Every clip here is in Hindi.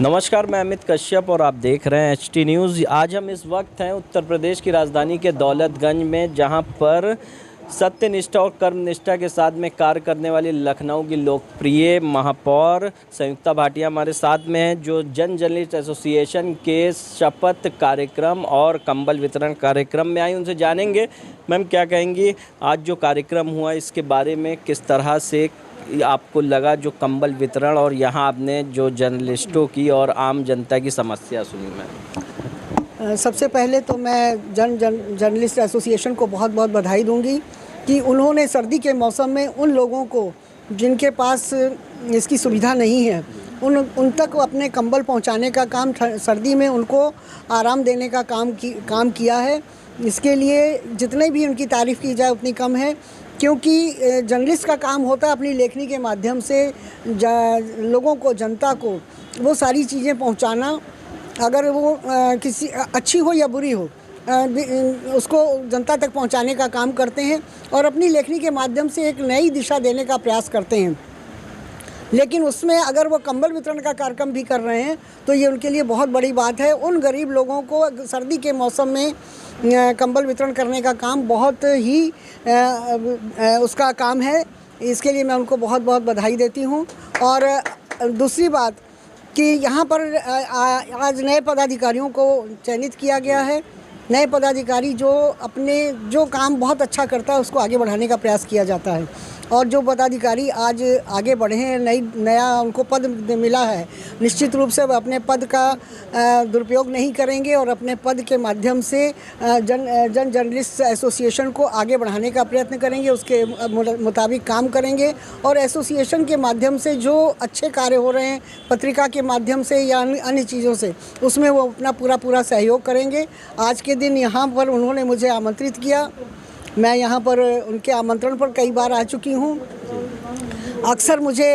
नमस्कार, मैं अमित कश्यप और आप देख रहे हैं HT न्यूज़। आज हम इस वक्त हैं उत्तर प्रदेश की राजधानी के दौलतगंज में, जहां पर सत्यनिष्ठा और कर्मनिष्ठा के साथ में कार्य करने वाली लखनऊ की लोकप्रिय महापौर संयुक्ता भाटिया हमारे साथ में हैं, जो जन जर्नलिस्ट एसोसिएशन के शपथ कार्यक्रम और कंबल वितरण कार्यक्रम में आई। उनसे जानेंगे मैम क्या कहेंगी, आज जो कार्यक्रम हुआ इसके बारे में, किस तरह से आपको लगा जो कंबल वितरण, और यहाँ आपने जो जर्नलिस्टों की और आम जनता की समस्या सुनी। मैं सबसे पहले तो मैं जर्नलिस्ट एसोसिएशन को बहुत बहुत बधाई दूंगी कि उन्होंने सर्दी के मौसम में उन लोगों को जिनके पास इसकी सुविधा नहीं है उन तक अपने कंबल पहुंचाने का काम, सर्दी में उनको आराम देने का काम किया है। इसके लिए जितने भी उनकी तारीफ़ की जाए उतनी कम है, क्योंकि जर्नलिस्ट का काम होता है अपनी लेखनी के माध्यम से लोगों को, जनता को वो सारी चीज़ें पहुंचाना। अगर वो किसी अच्छी हो या बुरी हो, उसको जनता तक पहुंचाने का काम करते हैं और अपनी लेखनी के माध्यम से एक नई दिशा देने का प्रयास करते हैं। लेकिन उसमें अगर वो कंबल वितरण का कार्यक्रम भी कर रहे हैं तो ये उनके लिए बहुत बड़ी बात है। उन गरीब लोगों को सर्दी के मौसम में कंबल वितरण करने का काम बहुत ही उसका काम है। इसके लिए मैं उनको बहुत बहुत बधाई देती हूँ। और दूसरी बात कि यहाँ पर आज नए पदाधिकारियों को चयनित किया गया है। नए पदाधिकारी जो काम बहुत अच्छा करता है उसको आगे बढ़ाने का प्रयास किया जाता है, और जो पदाधिकारी आज आगे बढ़े हैं, नया उनको पद मिला है, निश्चित रूप से वह अपने पद का दुरुपयोग नहीं करेंगे और अपने पद के माध्यम से जर्नलिस्ट एसोसिएशन को आगे बढ़ाने का प्रयत्न करेंगे, उसके मुताबिक काम करेंगे। और एसोसिएशन के माध्यम से जो अच्छे कार्य हो रहे हैं, पत्रिका के माध्यम से या अन्य चीज़ों से, उसमें वो अपना पूरा सहयोग करेंगे। आज के दिन यहाँ पर उन्होंने मुझे आमंत्रित किया। मैं यहाँ पर उनके आमंत्रण पर कई बार आ चुकी हूँ। अक्सर मुझे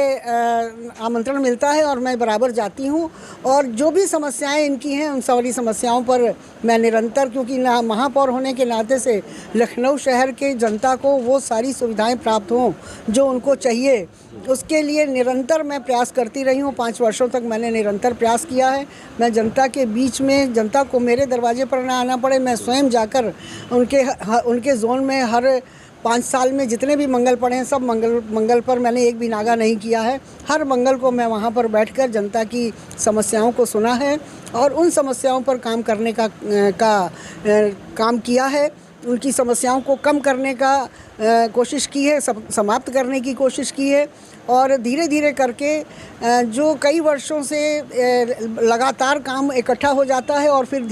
आमंत्रण मिलता है और मैं बराबर जाती हूँ, और जो भी समस्याएं इनकी हैं उन सारी समस्याओं पर मैं निरंतर, क्योंकि महापौर होने के नाते से लखनऊ शहर के जनता को वो सारी सुविधाएं प्राप्त हों जो उनको चाहिए, उसके लिए निरंतर मैं प्रयास करती रही हूँ। 5 वर्षों तक मैंने निरंतर प्रयास किया है। मैं जनता के बीच में, जनता को मेरे दरवाजे पर ना आना पड़े, मैं स्वयं जाकर उनके जोन में हर 5 साल में जितने भी मंगल पड़े हैं, सब मंगल पर मैंने एक भी नागा नहीं किया है। हर मंगल को मैं वहाँ पर बैठकर जनता की समस्याओं को सुना है और उन समस्याओं पर काम करने का काम किया है। उनकी समस्याओं को कम करने का कोशिश की है, समाप्त करने की कोशिश की है। और धीरे धीरे करके जो कई वर्षों से लगातार काम इकट्ठा हो जाता है और फिर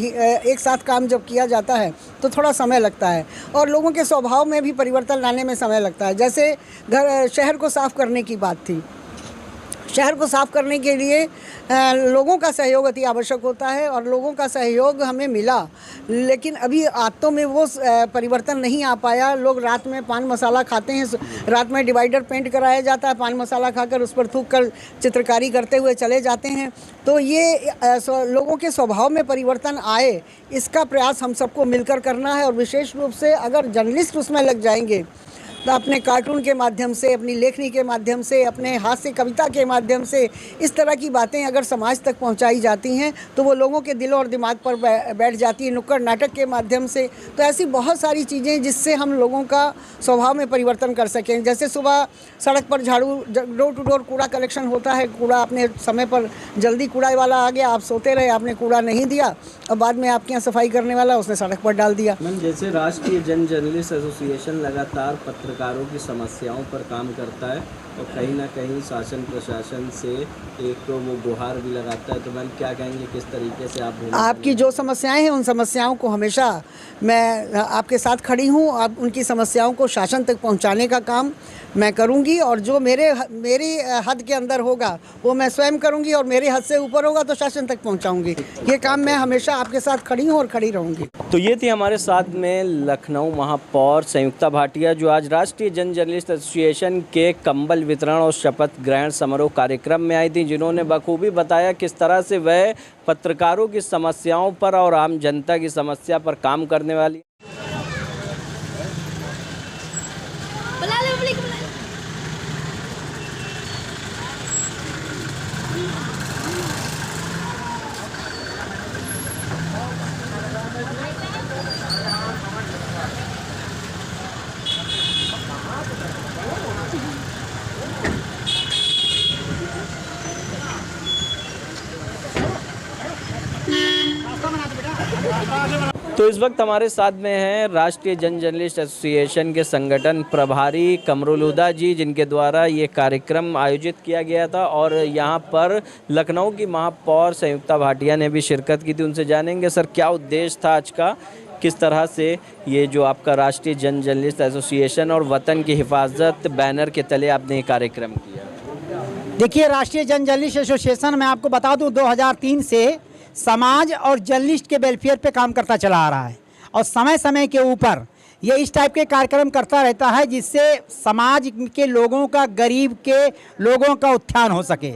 एक साथ काम जब किया जाता है तो थोड़ा समय लगता है, और लोगों के स्वभाव में भी परिवर्तन लाने में समय लगता है। जैसे शहर को साफ़ करने की बात थी, शहर को साफ़ करने के लिए लोगों का सहयोग अति आवश्यक होता है, और लोगों का सहयोग हमें मिला, लेकिन अभी आदतों में वो परिवर्तन नहीं आ पाया। लोग रात में पान मसाला खाते हैं, रात में डिवाइडर पेंट कराया जाता है, पान मसाला खाकर उस पर थूक कर चित्रकारी करते हुए चले जाते हैं। तो ये लोगों के स्वभाव में परिवर्तन आए, इसका प्रयास हम सबको मिलकर करना है। और विशेष रूप से अगर जर्नलिस्ट उसमें लग जाएंगे तो अपने कार्टून के माध्यम से, अपनी लेखनी के माध्यम से, अपने हास्य कविता के माध्यम से इस तरह की बातें अगर समाज तक पहुंचाई जाती हैं तो वो लोगों के दिल और दिमाग पर बैठ जाती है, नुक्कड़ नाटक के माध्यम से। तो ऐसी बहुत सारी चीज़ें जिससे हम लोगों का स्वभाव में परिवर्तन कर सकें। जैसे सुबह सड़क पर झाड़ू, डोर टू डोर कूड़ा कलेक्शन होता है, कूड़ा अपने समय पर, जल्दी कूड़ा वाला आ गया, आप सोते रहे, आपने कूड़ा नहीं दिया, और बाद में आपके यहाँ सफाई करने वाला उसने सड़क पर डाल दिया। मैम, जैसे राष्ट्रीय जन जर्नलिस्ट एसोसिएशन लगातार पत्रकारों की समस्याओं पर काम करता है और कहीं ना कहीं शासन प्रशासन से एक वो गुहार भी लगाता है, तो मैम क्या कहेंगे, किस तरीके से आप आपकी जो समस्याएं हैं उन समस्याओं को हमेशा मैं आपके साथ खड़ी हूं। आप उनकी समस्याओं को शासन तक पहुंचाने का काम मैं करूंगी, और जो मेरी हद के अंदर होगा वो मैं स्वयं करूंगी, और मेरे हद से ऊपर होगा तो शासन तक पहुंचाऊंगी। ये काम मैं हमेशा आपके साथ खड़ी हूं और खड़ी रहूंगी। तो ये थी हमारे साथ में लखनऊ महापौर संयुक्ता भाटिया, जो आज राष्ट्रीय जन जर्नलिस्ट एसोसिएशन के कंबल वितरण और शपथ ग्रहण समारोह कार्यक्रम में आई थी, जिन्होंने बखूबी बताया किस तरह से वह पत्रकारों की समस्याओं पर और आम जनता की समस्या पर काम करने वाली। तो इस वक्त हमारे साथ में हैं राष्ट्रीय जन जर्नलिस्ट एसोसिएशन के संगठन प्रभारी कमरुल हुदा जी, जिनके द्वारा ये कार्यक्रम आयोजित किया गया था और यहाँ पर लखनऊ की महापौर संयुक्ता भाटिया ने भी शिरकत की थी। उनसे जानेंगे सर क्या उद्देश्य था आज का, किस तरह से ये जो आपका राष्ट्रीय जन जर्नलिस्ट एसोसिएशन और वतन की हिफाजत बैनर के तले आपने ये कार्यक्रम किया। देखिए, राष्ट्रीय जन जर्नलिस्ट एसोसिएशन मैं आपको बता दूं 2003 से समाज और जर्नलिस्ट के वेलफेयर पे काम करता चला आ रहा है और समय समय के ऊपर ये इस टाइप के कार्यक्रम करता रहता है जिससे समाज के लोगों का, गरीब के लोगों का उत्थान हो सके।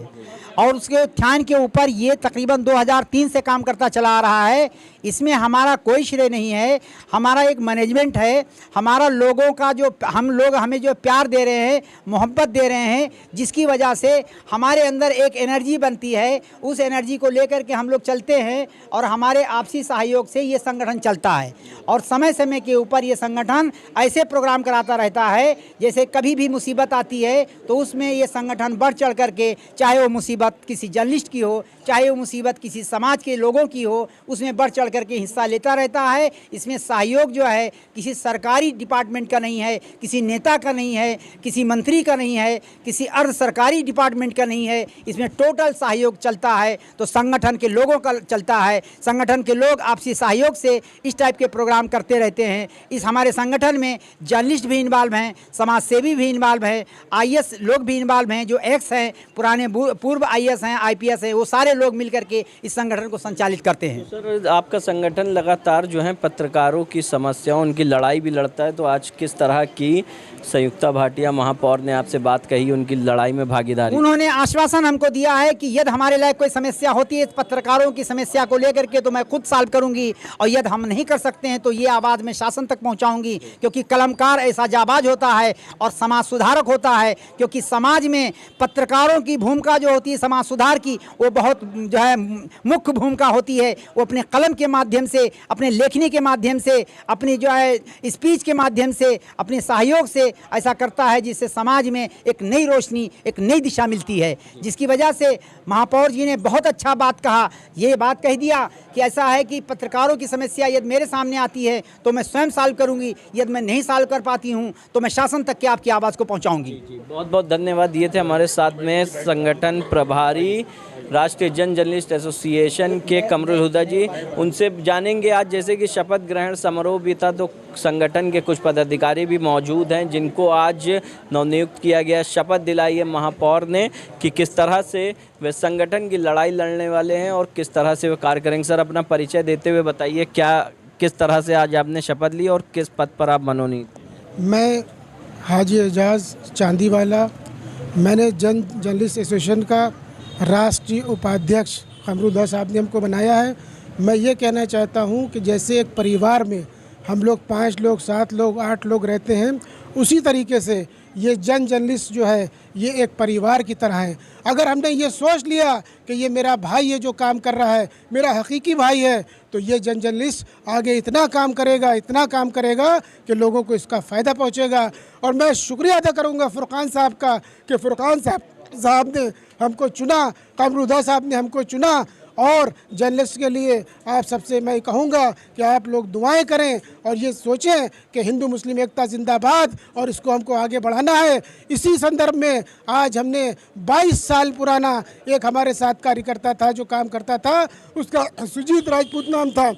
और उसके उत्थान के ऊपर ये तकरीबन 2003 से काम करता चला आ रहा है। इसमें हमारा कोई श्रेय नहीं है, हमारा एक मैनेजमेंट है। हमारा लोगों का जो हमें जो प्यार दे रहे हैं, मोहब्बत दे रहे हैं, जिसकी वजह से हमारे अंदर एक एनर्जी बनती है। उस एनर्जी को लेकर के हम लोग चलते हैं और हमारे आपसी सहयोग से ये संगठन चलता है। और समय समय के ऊपर ये संगठन ऐसे प्रोग्राम कराता रहता है, जैसे कभी भी मुसीबत आती है तो उसमें ये संगठन बढ़ चढ़ करके, चाहे वो मुसीबत किसी जर्नलिस्ट की हो, चाहे वो मुसीबत किसी समाज के लोगों की हो, उसमें बढ़ चढ़ करके हिस्सा लेता रहता है। इसमें सहयोग जो है किसी सरकारी डिपार्टमेंट का नहीं है, किसी नेता का नहीं है, किसी मंत्री का नहीं है, किसी अर्ध सरकारी डिपार्टमेंट का नहीं है। इसमें टोटल सहयोग चलता है तो संगठन के लोगों का चलता है। संगठन के लोग आपसी सहयोग से इस टाइप के प्रोग्राम करते रहते हैं। इस हमारे संगठन में जर्नलिस्ट भी इन्वॉल्व हैं, समाज सेवी भी इन्वॉल्व हैं, IAS लोग भी इन्वॉल्व हैं, जो एक्स हैं, पुराने पूर्व IAS हैं, IPS हैं, वो सारे लोग मिलकर के इस संगठन को संचालित करते हैं। सर आपका संगठन लगातार जो है पत्रकारों की समस्याओं, उनकी लड़ाई भी लड़ता है, तो आज किस तरह की संयुक्ता भाटिया महापौर ने आपसे बात कही, उनकी लड़ाई में भागीदारी? उन्होंने आश्वासन हमको दिया है कि यदि हमारे लायक कोई समस्या होती है पत्रकारों की समस्या को लेकर के तो मैं खुद सॉल्व करूंगी, और यदि हम नहीं कर सकते हैं तो ये आवाज़ मैं शासन तक पहुंचाऊंगी। क्योंकि कलमकार ऐसा जाबाज होता है और समाज सुधारक होता है, क्योंकि समाज में पत्रकारों की भूमिका जो होती है समाज सुधार की, वो बहुत जो है मुख्य भूमिका होती है। वो अपने कलम के माध्यम से, अपने लेखनी के माध्यम से, अपनी जो है स्पीच के माध्यम से, अपने सहयोग से ऐसा करता है जिससे समाज में एक नई रोशनी, एक नई दिशा मिलती है। जिसकी वजह से महापौर जी ने बहुत अच्छा बात कहा, ये बात कह दिया कि ऐसा है कि पत्रकारों की समस्या यदि मेरे सामने आती है तो मैं स्वयं सॉल्व करूंगी, यदि मैं नहीं सॉल्व कर पाती हूं तो मैं शासन तक के आपकी आवाज़ को पहुंचाऊंगी। बहुत बहुत धन्यवाद। ये थे हमारे साथ में संगठन प्रभारी राष्ट्रीय जन जर्नलिस्ट एसोसिएशन के कमरुल हुदा जी। उनसे जानेंगे आज, जैसे कि शपथ ग्रहण समारोह भी था तो संगठन के कुछ पदाधिकारी भी मौजूद हैं जिनको आज नवनियुक्त किया गया, शपथ दिलाई है महापौर ने कि किस तरह से वे संगठन की लड़ाई लड़ने वाले हैं और किस तरह से वे कार्य करेंगे। सर अपना परिचय देते हुए बताइए, किस तरह से आज आपने शपथ ली और किस पद पर आप मनोनीत? मैं हाजी एजाज चांदीवाला, मैंने जन जर्नलिस्ट एसोसिएशन का राष्ट्रीय उपाध्यक्ष कमरुल हुदा साहब ने हमको बनाया है। मैं ये कहना चाहता हूँ कि जैसे एक परिवार में हम लोग 5 लोग, 7 लोग, 8 लोग रहते हैं, उसी तरीके से ये जन जर्नलिस्ट जो है ये एक परिवार की तरह है। अगर हमने ये सोच लिया कि ये मेरा भाई है जो काम कर रहा है, मेरा हकीकी भाई है, तो ये जन जर्नलिस्ट आगे इतना काम करेगा कि लोगों को इसका फ़ायदा पहुँचेगा। और मैं शुक्रिया अदा करूँगा फुरकान साहब का कि फुरकान साहब ने हमको चुना, कमरुल हुदा साहब ने हमको चुना। और जर्नलिस्ट के लिए आप सबसे मैं कहूँगा कि आप लोग दुआएं करें और ये सोचें कि हिंदू मुस्लिम एकता जिंदाबाद और इसको हमको आगे बढ़ाना है। इसी संदर्भ में आज हमने 22 साल पुराना एक हमारे साथ कार्यकर्ता था जो काम करता था, उसका सुजीत राजपूत नाम था,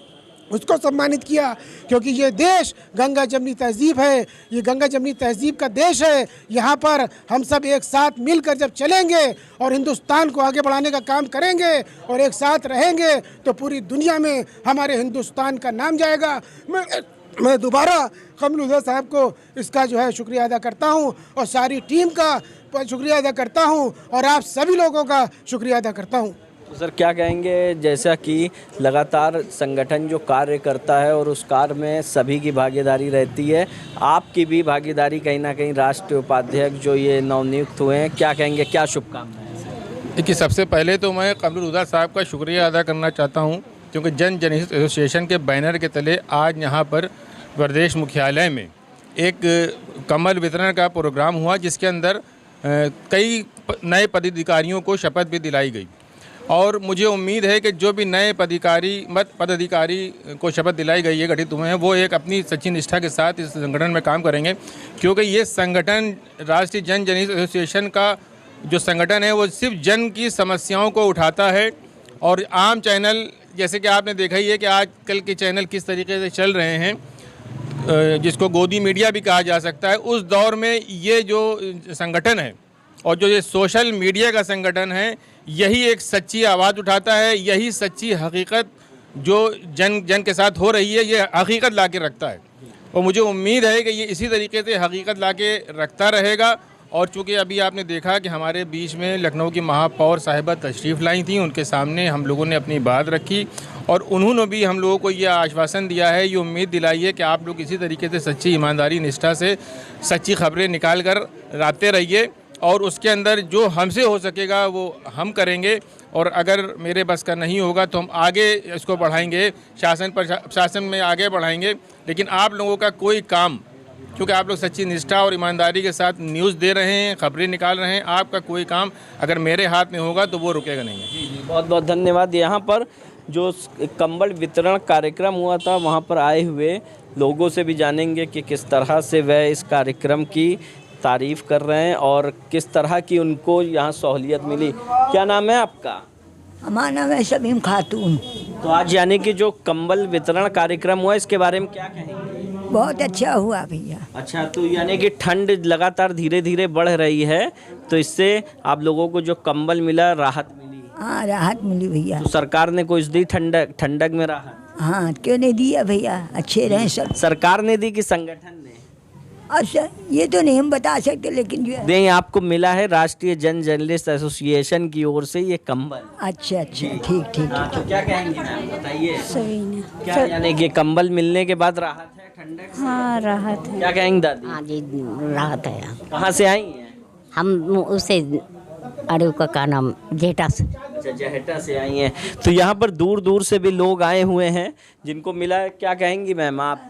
उसको सम्मानित किया। क्योंकि ये देश गंगा जमनी तहजीब है, ये गंगा जमनी तहजीब का देश है। यहाँ पर हम सब एक साथ मिलकर जब चलेंगे और हिंदुस्तान को आगे बढ़ाने का काम करेंगे और एक साथ रहेंगे तो पूरी दुनिया में हमारे हिंदुस्तान का नाम जाएगा। मैं दोबारा कमरुल हुदा साहब को इसका जो है शुक्रिया अदा करता हूँ और सारी टीम का शुक्रिया अदा करता हूँ और आप सभी लोगों का शुक्रिया अदा करता हूँ। तो सर क्या कहेंगे, जैसा कि लगातार संगठन जो कार्य करता है और उस कार्य में सभी की भागीदारी रहती है, आपकी भी भागीदारी कहीं ना कहीं राष्ट्रीय उपाध्यक्ष जो ये नवनियुक्त हुए हैं, क्या कहेंगे, क्या शुभकामनाएं? देखिए, सबसे पहले तो मैं कमरुल हुदा साहब का शुक्रिया अदा करना चाहता हूं क्योंकि जन जर्नलिस्ट एसोसिएशन के बैनर के तले आज यहां पर प्रदेश मुख्यालय में एक कमल वितरण का प्रोग्राम हुआ जिसके अंदर कई नए पदाधिकारियों को शपथ भी दिलाई गई। और मुझे उम्मीद है कि जो भी नए पदाधिकारी को शपथ दिलाई गई है, गठित हुए हैं, वो एक अपनी सच्ची निष्ठा के साथ इस संगठन में काम करेंगे, क्योंकि ये संगठन राष्ट्रीय जन जनहित एसोसिएशन का जो संगठन है वो सिर्फ जन की समस्याओं को उठाता है। और आम चैनल, जैसे कि आपने देखा ही है कि आजकल के चैनल किस तरीके से चल रहे हैं, जिसको गोदी मीडिया भी कहा जा सकता है, उस दौर में ये जो संगठन है और जो ये सोशल मीडिया का संगठन है, यही एक सच्ची आवाज़ उठाता है, यही सच्ची हकीकत जो जन के साथ हो रही है, ये हकीकत ला के रखता है। और मुझे उम्मीद है कि ये इसी तरीके से हकीकत ला के रखता रहेगा। और चूँकि अभी आपने देखा कि हमारे बीच में लखनऊ की महापौर साहिबा तशरीफ़ लाई थी, उनके सामने हम लोगों ने अपनी बात रखी और उन्होंने भी हम लोगों को ये आश्वासन दिया है, ये उम्मीद दिलाई है कि आप लोग इसी तरीके से सच्ची ईमानदारी निष्ठा से सच्ची खबरें निकाल कर लाते रहिए और उसके अंदर जो हमसे हो सकेगा वो हम करेंगे। और अगर मेरे बस का नहीं होगा तो हम आगे इसको बढ़ाएंगे, शासन में आगे बढ़ाएंगे। लेकिन आप लोगों का कोई काम, क्योंकि आप लोग सच्ची निष्ठा और ईमानदारी के साथ न्यूज़ दे रहे हैं, खबरें निकाल रहे हैं, आपका कोई काम अगर मेरे हाथ में होगा तो वो रुकेगा नहीं। जी, बहुत बहुत धन्यवाद। यहाँ पर जो कंबल वितरण कार्यक्रम हुआ था, वहाँ पर आए हुए लोगों से भी जानेंगे कि किस तरह से वह इस कार्यक्रम की तारीफ़ कर रहे हैं और किस तरह की उनको यहाँ सहूलियत मिली। क्या नाम है आपका? हमारा नाम है शमीम खातून। तो आज यानी कि जो कंबल वितरण कार्यक्रम हुआ, इसके बारे में क्या कहेंगे? बहुत अच्छा हुआ भैया। अच्छा, तो यानी कि ठंड लगातार धीरे धीरे बढ़ रही है, तो इससे आप लोगों को जो कंबल मिला, राहत मिली? हाँ, राहत मिली भैया। तो सरकार ने कुछ दी ठंडक में राहत? हाँ, क्यों नहीं दिया भैया, अच्छे रहे सब। सरकार ने दी कि संगठन ने? अच्छा, ये तो नहीं हम बता सकते, लेकिन जो नहीं, आपको मिला है राष्ट्रीय जन जर्नलिस्ट एसोसिएशन की ओर से ये कंबल। अच्छा अच्छा, ठीक ठीक। हाँ, तो क्या कहेंगे मैम, बताइए। सही क्या यानी कि कंबल मिलने के बाद राहत है ठंडक से? हाँ, राहत है। क्या कहेंगे दादी? हाँ जी, राहत है। कहाँ से आई हैं? हम उसे अरे का नाम जेठा से। अच्छा, जहेटा से आई हैं। तो यहाँ पर दूर दूर से भी लोग आए हुए हैं जिनको मिला है। क्या कहेंगी मैम आप,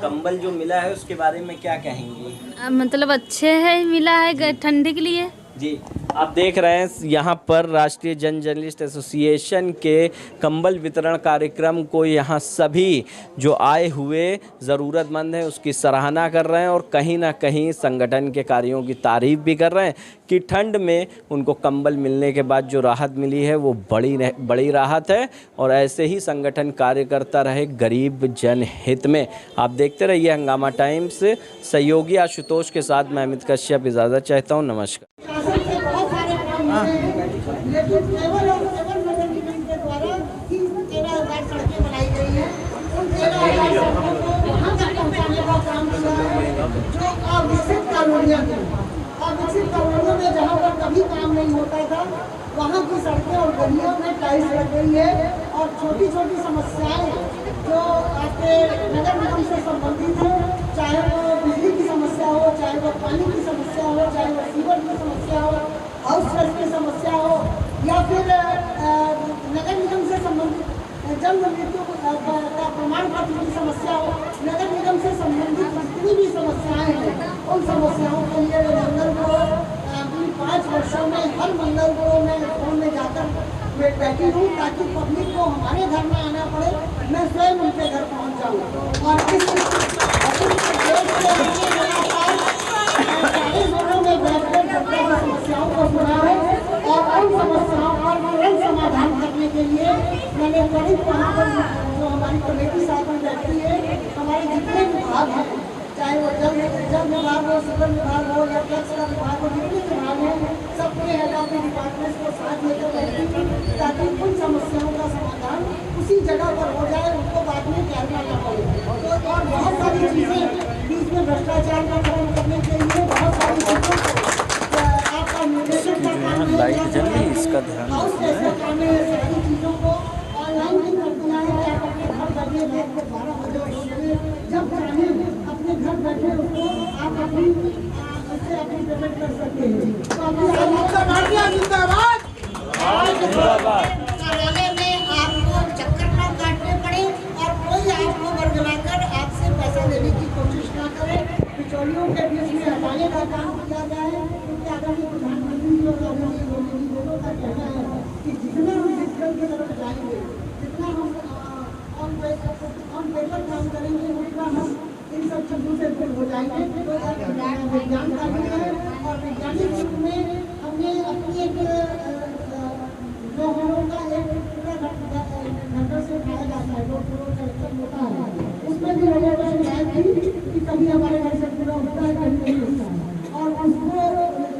कंबल जो मिला है उसके बारे में क्या कहेंगी? मतलब अच्छे है, मिला है ठंडी के लिए। जी, आप देख रहे हैं यहाँ पर राष्ट्रीय जन जर्नलिस्ट एसोसिएशन के कंबल वितरण कार्यक्रम को यहाँ सभी जो आए हुए ज़रूरतमंद हैं उसकी सराहना कर रहे हैं और कहीं ना कहीं संगठन के कार्यों की तारीफ़ भी कर रहे हैं कि ठंड में उनको कंबल मिलने के बाद जो राहत मिली है वो बड़ी राहत है। और ऐसे ही संगठन कार्य करता रहे गरीब जनहित में। आप देखते रहिए हंगामा टाइम्स। सहयोगी आशुतोष के साथ मैं अमित कश्यप इजाज़त चाहता हूँ। नमस्कार। लेकिन केवल और केवल मैनेजमेंट के द्वारा ही 13,000 सड़कें बनाई गई हैं। उन 13,000 सड़कों को वहाँ तक पहुँचाने का काम किया है जो अविकसित कॉलोनियाँ थी। अविकसित कॉलोनियों में जहाँ पर कभी काम नहीं होता था, वहाँ की सड़कें और गलियों में टाइल्स लग गई है और छोटी छोटी समस्याएँ जो आपके नगर निगम से संबंधित है, चाहे वो बिजली की समस्या हो, चाहे वो पानी की समस्या हो, चाहे वो सीवर की समस्या हो, हाउस रेस्ट की समस्या हो, या फिर नगर निगम से संबंधित जन्म मृत्यु का प्रमाण पत्र की समस्या हो, नगर निगम से संबंधित जितनी भी समस्याएं हैं, उन समस्याओं के लिए मंगल को अगली 5 वर्षों में हर मंगल को मैं फोन में जाकर मैं बैठी हूँ ताकि पब्लिक को हमारे घर में आना पड़े, मैं स्वयं उनके घर पहुँच जाऊँ। और इस में बैठकर जनता की समस्याओं को सुना है और उन समस्याओं का तुरंत समाधान करने के लिए मैंने करीब वहाँ पर जो हमारी कमेटी साथ में बैठी है, हमारे जितने विभाग हैं, चाहे वो जल विभाग हो, सिविल विभाग हो या टैक्स का विभाग हो, जितने विभाग हैं, सबके हेड ऑफ द डिपार्टमेंट्स को साथ लेकर बैठी थी ताकि उन समस्याओं का समाधान उसी जगह पर हो जाए, उनको बाद में करना ना पड़े। तो और बहुत सारी चीज़ें बीच में भ्रष्टाचार का खत्म करने के लिए बहुत सारी चीज़ों आपका निर्देशन का काम है, लाइट जल रही है, इसका ध्यान हाउस ऐसा काम है, सारी चीज़ों को ऑनलाइन भी कर दिया है कि आप अपने घर बैठे रात को 12 बजे जब चाहें अपने घर बैठे उसको आप अपनी उससे अपनी पेमेंट कर सकते हैं। तो अभी कार्यालय में आपको चक्कर ना काटने पड़े और कोई आपको बरगलाकर आपसे पैसा लेने की कोशिश ना करे। बिचौलियों के बीच में हटाने का काम किया जाए, क्योंकि आदरणीय प्रधानमंत्री और आदरणीय मोदी जी दोनों का कहना है कि जितना बढ़ाएंगे, जितना हम ऑन पेपर काम करेंगे उतना हम इन सब चीज़ों से दूर हो जाएंगे। तो विज्ञान का भी है और वैज्ञानिक रूप में हमने अपनी एक जो हम लोगों का एक पूरा घंटों से खाया जाता है, जो पूरा कलेक्शन होता है, उसमें भी लोगों को शिकायत थी कि कभी हमारे घर से पूरा होता है, कभी नहीं होता है। और उसको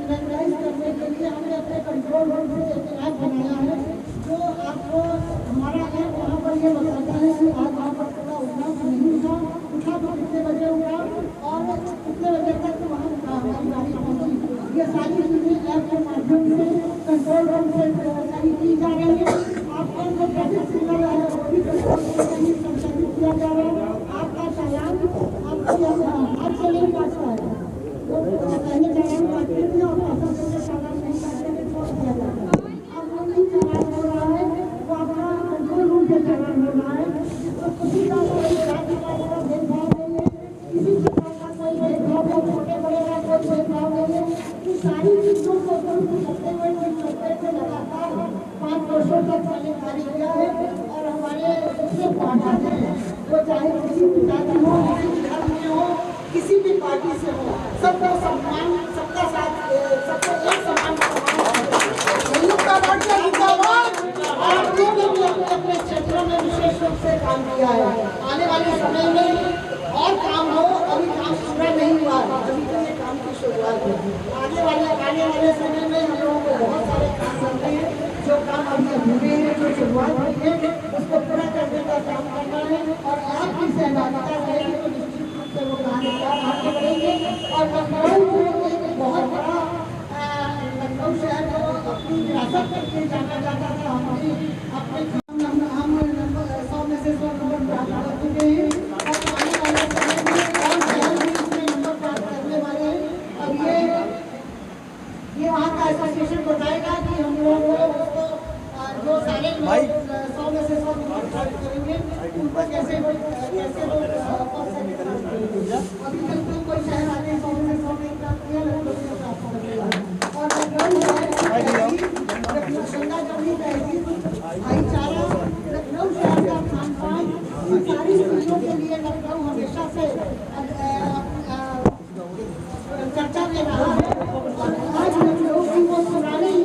रेगुलाइज करने के लिए हमने अपने कंट्रोल रूम से एक ऐप बनाया है, जो आपको हमारा ऐप वहाँ पर ये बताता है कि आज वहाँ पर पूरा उठा नहीं उठा, उठा तो कितने बजे उठा और कितने बजे तक वहाँ हमारी गाड़ी पहुँची। ये सारी चीज़ें ऐप के माध्यम से कंट्रोल रूम से तैयारी की जा रही है। आपका जो ट्रैफिक सिग्नल है वो भी कंट्रोल रूम से ही संचालित किया जा रहा है। आपका चालान आज से नहीं काटता है, वो पहले चालान काटते थे और ऐसा करके चालान नहीं काटते थे, छोड़ दिया जाता है। अब वो नहीं चालान हो रहा है, वो अपना कंट्रोल रूम से चालान हो रहा है। तो किसी का कोई जाति का कोई भेदभाव नहीं है, किसी प्रकार का कोई भेदभाव नहीं, छोटे बड़े का कोई भेदभाव नहीं है। इन सारी चीज़ों को करते हुए लगातार 5 वर्षों तक मैंने कार्य किया है। और हमारे जो पार्टी हैं वो चाहे किसी भी जाति हो, किसी धर्म में हो, किसी भी पार्टी से हो, सबको सम्मान, सबका साथ, सबको एक समान अपने क्षेत्रों में विशेष रूप से काम किया है। आने वाले समय में और काम हो, अभी काम पूरा नहीं हुआ, अभी तो ये काम की शुरुआत है। आने वाले समय में हम लोगों को बहुत सारे काम करने हैं, जो काम अभी अधूरे हैं, जो शुरुआत हुई है, उसको पूरा करने का काम करना है। और आपकी सहभागिता रहेगी तो निश्चित रूप से वो काम आगे बढ़ेंगे। और लखनऊ को एक बहुत बड़ा लखनऊ शहर को अपनी विरासत करके जाना जाता था। हमारी अपने हम 100 में से 100 नंबर प्राप्त कर चुके हैं और आने वाले समय में और शहर भी इसमें नंबर प्राप्त करने वाले हैं। अब ये वहाँ का एसोसिएशन बताएगा कि हम लोगों को उसको जो सारे लोग 100 में से 100 नंबर प्राप्त करेंगे उनको कैसे लोग अभी तक तो कोई शहर आने 100 में से 100 नहीं प्राप्त किया, लखनऊ से प्राप्त कर लिया। और लखनऊ गंगा जमुनी तहजीब, भाईचारा, लखनऊ शहर का खान पान, इन सारी चीज़ों के लिए लखनऊ हमेशा से चर्चा में रहा है। और आज लखनऊ की वो पुरानी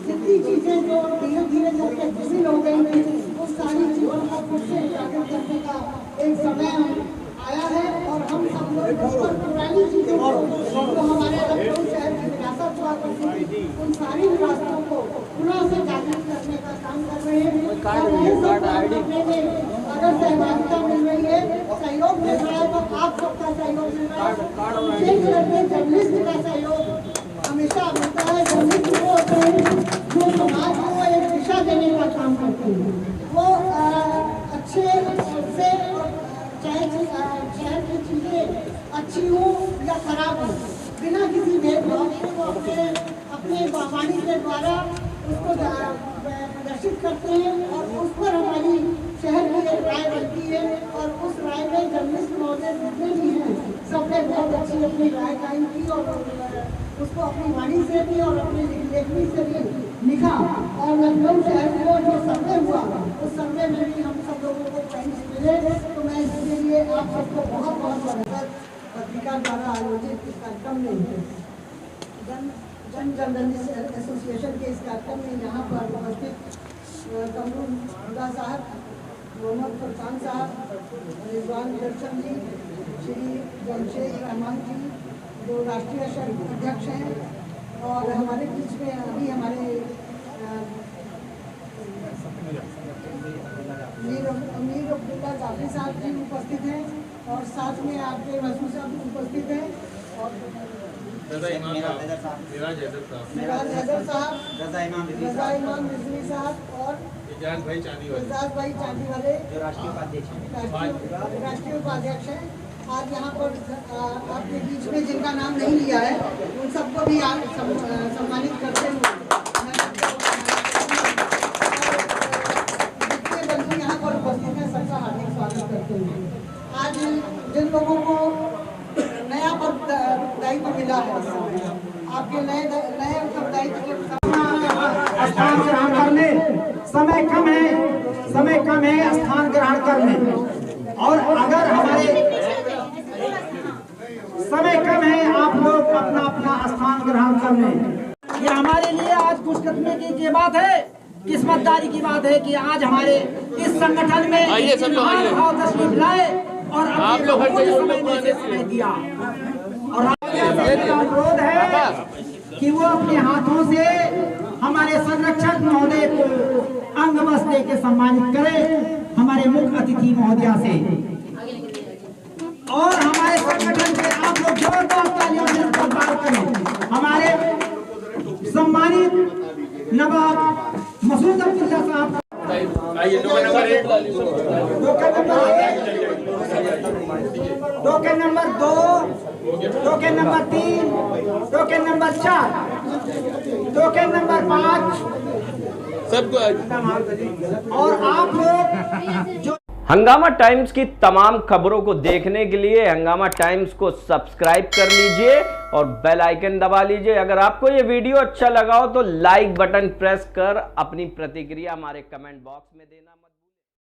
जितनी चीज़ें जो धीरे धीरे करके विलीन हो गई थी, उन सारी चीज़ों को फिर से उजागर करने का एक समय आया है। और हम सब लोग पुरानी चीज़ों को, जो हमारे लखनऊ शहर की विरासत हुआ करती थी, उन सारी विरासतों को पुनः से जागृत करने का काम कर रहे हैं। अगर सहभागिता मिल रही है, सहयोग मिल रहा है, तो आप सबका सहयोग मिल रहा है। विशेष करके जर्नलिस्ट का सहयोग हमेशा मिलता है। जर्नलिस्ट वो होते हैं जो समाज को एक दिशा देने का काम करते हैं। वो अच्छे से, चाहे शहर की चीज़ें अच्छी हो या खराब हो, बिना किसी भेदभाव के वो अपने वाणी के द्वारा उसको प्रदर्शित करते हैं। और उस पर हमारी शहर की एक राय बनती है और उस राय में जर्नलिस्ट महोदय जितने भी हैं सबने बहुत अच्छी अपनी राय कायम की और उसको अपनी वाणी से भी और अपनी लेखनी से भी लिखा। और लखनऊ शहर को जो सर्वे हुआ, उस सर्वे में भी हम सब लोगों को प्राइज मिले। तो मैं इसके लिए आप सबको बहुत बहुत धन्यवाद। पत्रिका द्वारा आयोजित इस कार्यक्रम में जन जर्नलिस्ट एसोसिएशन के इस कार्यक्रम में यहाँ पर उपस्थित कमरुद्दीन साहब, मोहम्मद फरसान साहब, रिजवान दर्शन जी, श्री जमशेद रहमान जी जो राष्ट्रीय अध्यक्ष हैं, और हमारे बीच में अभी हमारे अमीर अब्दुल्ला जाफरी साहब जी उपस्थित हैं और साथ में आपके महसूस साहब उपस्थित हैं और मिराज हैदर साहब, रजा इमाम रिजवी साहब और एजाज भाई चांदी वाले जो राष्ट्रीय उपाध्यक्ष हैं। आज यहाँ पर आपके बीच में जिनका नाम नहीं लिया है उन सबको भी आज सम्मानित करते हुए जितने बंधु यहाँ पर उपस्थित हैं सबका हार्दिक स्वागत करते हुए आज जिन लोगों को नया दायित्व मिला है, आपके नए उत्तरदायित्व के स्थान ग्रहण करने। समय कम है स्थान ग्रहण करने। और अगर हमारे समय कम है, आप लोग अपना अपना स्थान ग्रहण करने। ये हमारे लिए आज खुशकिस्मती की बात है, किस्मतदारी की बात है कि आज हमारे इस संगठन में भाव तशरीफ लाए और आप लोग समय में से समय दिया। और अनुरोध है कि वो अपने हाथों से हमारे संरक्षक महोदय को अंग वस्त्र के सम्मानित करें, हमारे मुख्य अतिथि महोदया से। और हमारे संगठन के आप लोग जोरदार तालियों से इस्तकबाल करें। हमारे सम्मानित नवाब मसूद अब्दुल्ला साहब, token number 2, token number 3, token number 4, token number 5 सबको। और आप लोग जो हंगामा टाइम्स की तमाम खबरों को देखने के लिए हंगामा टाइम्स को सब्सक्राइब कर लीजिए और बेल आइकन दबा लीजिए। अगर आपको ये वीडियो अच्छा लगा हो तो लाइक बटन प्रेस कर अपनी प्रतिक्रिया हमारे कमेंट बॉक्स में देना मत